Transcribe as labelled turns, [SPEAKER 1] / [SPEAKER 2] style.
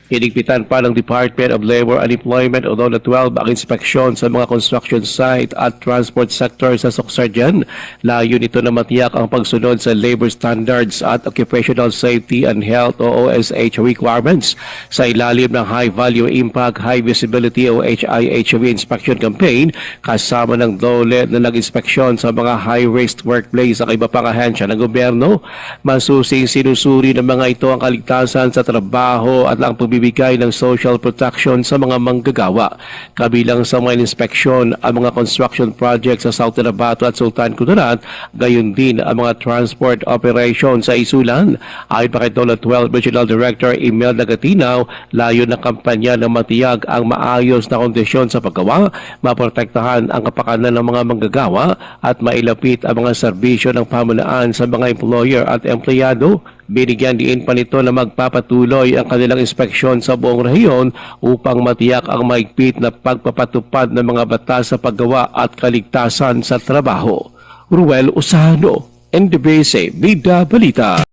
[SPEAKER 1] Hinigpitan pa ng Department of Labor and Employment o Zona 12 ang inspeksyon sa mga construction site at transport sector sa Sorsogon. Layo nito na matiyak ang pagsunod sa labor standards at occupational safety and health o OSH requirements sa ilalim ng High Value Impact, High Visibility o HIHV inspection campaign kasama ng DOLE na nag-inspeksyon sa mga high-risk workplace sa iba pang ahensya ng gobyerno. Masusing sinusuri ng mga ito ang kaligtasan sa trabaho at ang pagbibigay ng social protection sa mga manggagawa. Kabilang sa mga inspeksyon ang mga construction projects sa South Cotabato at Sultan Kudarat, gayon din ang mga transport operations sa Isulan. Ayon pa kay DOLE 12 Regional Director Imelda Gatinaw, layo ng kampanya na matiyag ang maayos na kondisyon sa paggawa, maprotektahan ang kapakanan ng mga manggagawa at mailapit ang mga serbisyo ng pamulaan sa mga employer at empleyado. Binigyan diin pa nito na magpapatuloy ang kanilang inspeksyon sa buong rehiyon upang matiyak ang mahigpit na pagpapatupad ng mga batas sa paggawa at kaligtasan sa trabaho. Ruel Usano, NDBC, Bida Balita.